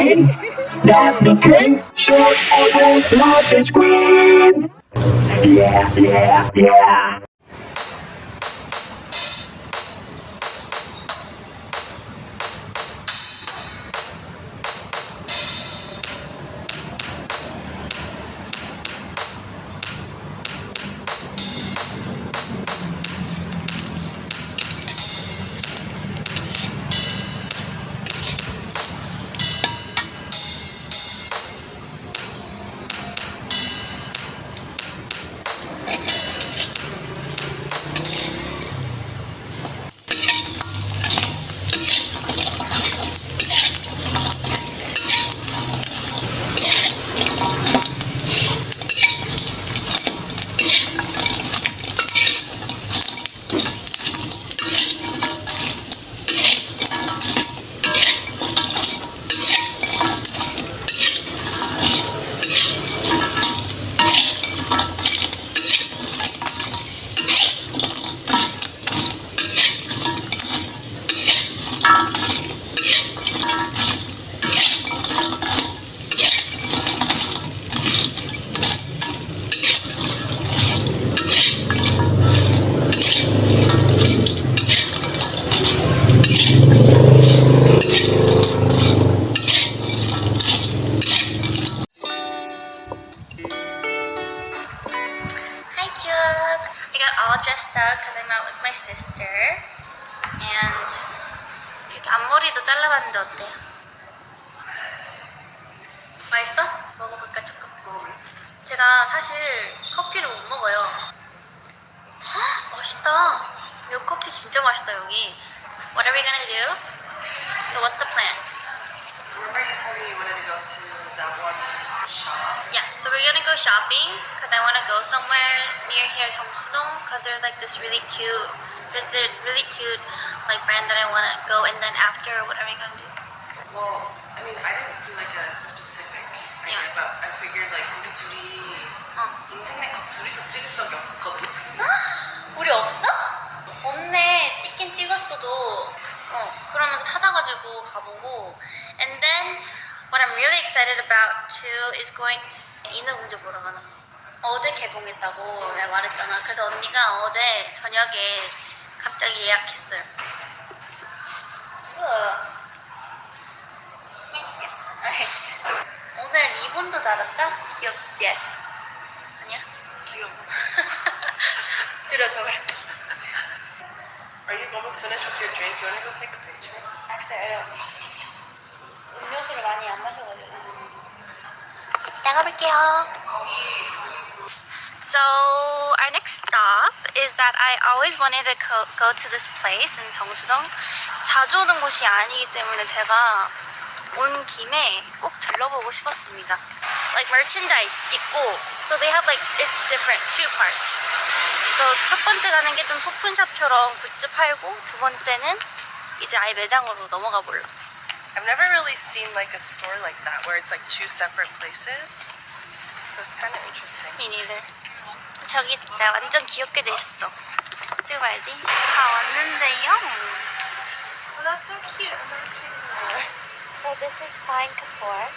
green. That the king should always love his queen. Yeah, yeah, yeah. I got all dressed up because I'm out with my sister. And 이렇게 앞머리도 잘라봤는데 어때? 맛있어? 먹어볼까 조금? 먹어볼래? 제가 사실 커피를 못 먹어요. 헉, 맛있다. 이 커피 진짜 맛있다 여기. What are we gonna do? So what's the plan? Remember you told me you wanted to go to that one shop? Yeah, so we're gonna go shopping because I want to go somewhere near here, 정수동, because there's like this really cute like brand that I want to go, and then after, what are we gonna do? Well, I mean, I didn't do like a specific idea, Yeah. but I figured like 우리 둘이 인생 네컷 둘이서 찍은 적이 없거든. 우리 없어? 없네. 찍긴 찍었어도. 그러면 찾아가지고 가보고. And then what I'm really excited about too is going 인어공주 보러 가는 거. 어제 개봉했다고 내가 말했잖아. 그래서 언니가 어제 저녁에 갑자기 예약했어요. 오늘 리본도 달았다? 귀엽지? 아니야? 귀여워. 들어 저걸. Are you almost finished with your drink? You want to go take a picture? 알았어요. 음료수를 많이 안 마셔가지고. 나가볼게요. So our next stop is that I always wanted to go to this place in 정수동. 자주 오는 곳이 아니기 때문에 제가 온 김에 꼭 들러보고 싶었습니다. Like merchandise 있고, so they have like it's different two parts. So 첫 번째 가는 게 좀 소품샵처럼 굿즈 팔고, 두 번째는 이제 아예 매장으로 넘어가 보려고. I've never really seen like a store like that where it's like two separate places. So it's kind of interesting. Me neither. 저기 있다. 완전 귀엽게 돼 있어. 찍어봐야지. 다 왔는데요. Oh, that's so cute. I've never seen it before. So this is fine couture.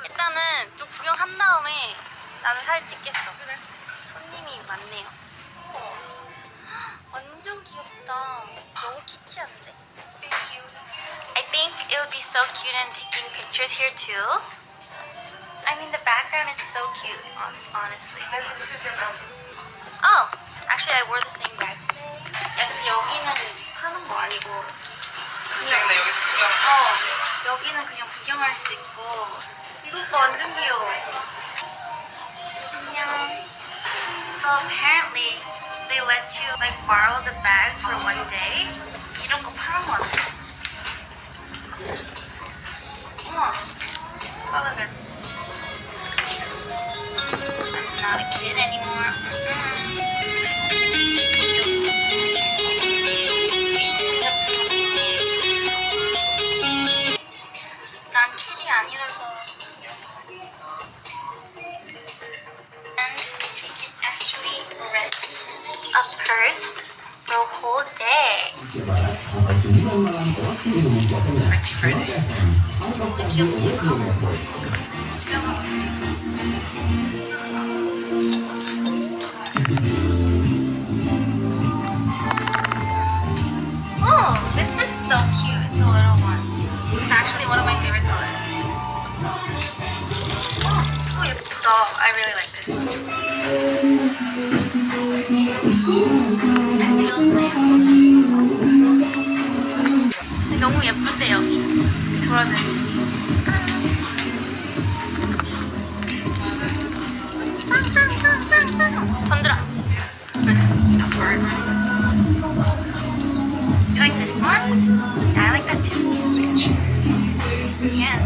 일단은 좀 구경한 다음에 나는 사진 찍겠어. 그래. 손님이 많네요. 완전 귀엽다. 너무 키치한데? I think it would be so cute in taking pictures here too. I mean the background is so cute, honestly. Nancy, this is your bag. Oh, actually I wore the same bag today. 야 근데 여기는 파는 거 아니고 그치, 근데 여기서 구경을 여기는 그냥 구경할 수 있고. 이거 봐, 완전 귀여워. 안녕. So apparently they let you like borrow the bags for one day. 이런 거 파는 거 같아. 우와, color. I'm not a kid anymore. 난 킬이 아니라서. And we can actually rent a purse for a whole day. It's Freaky Friday. 귀엽지? 귀여워. Oh, this is so cute, the little one. It's actually one of my favorite colors. Oh, 예쁘다. I really like this one. Actually, 너무 예뻐. 너무 예쁜데 여기 돌아다니지. 손들어. You like this one? Yeah, I like that too. You can.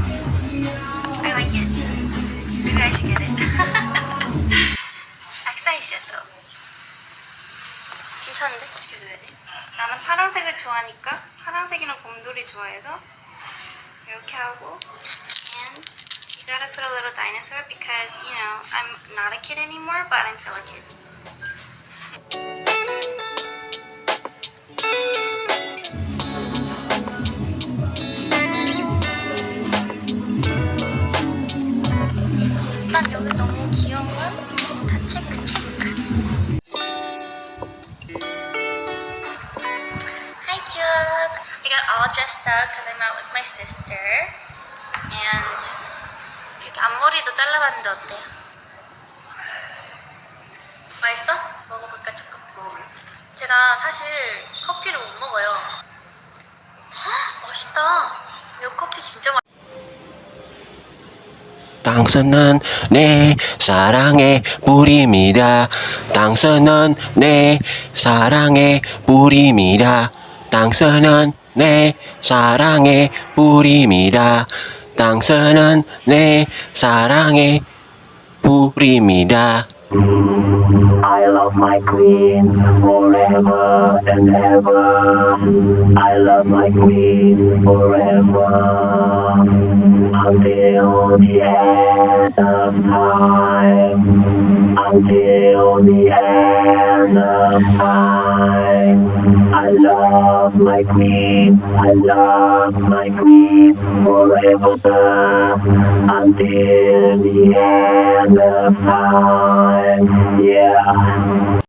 I like it. Maybe I should get it. Actually, I should though. 괜찮은데? 지켜줘야지. 나는 파란색을 좋아하니까 파란색이랑 곰돌이 좋아해서 이렇게 하고 and you gotta put a little dinosaur because you know I'm not a kid anymore but I'm still a kid. 일단 여기 너무 귀여운 건 다 체크. Hi Jules! I got all dressed up because I'm out with my sister and 이렇게 앞머리도 잘라봤는데 어때요? 맛있어? 먹어볼까 조금? 제가 사실 커피를 못 먹어요. 헉, 맛있다. 이 커피 진짜 맛있어. 당신은 내 사랑의 뿌리입니다. 당신은 내 사랑의 뿌리입니다. 당신은 내 사랑의 뿌리입니다. 당신은 내 사랑의 뿌리입니다. I love my queen forever and ever. I love my queen forever until the end of time. Until the end of time. I love my queen. I love my queen forever until the end of time. Yeah.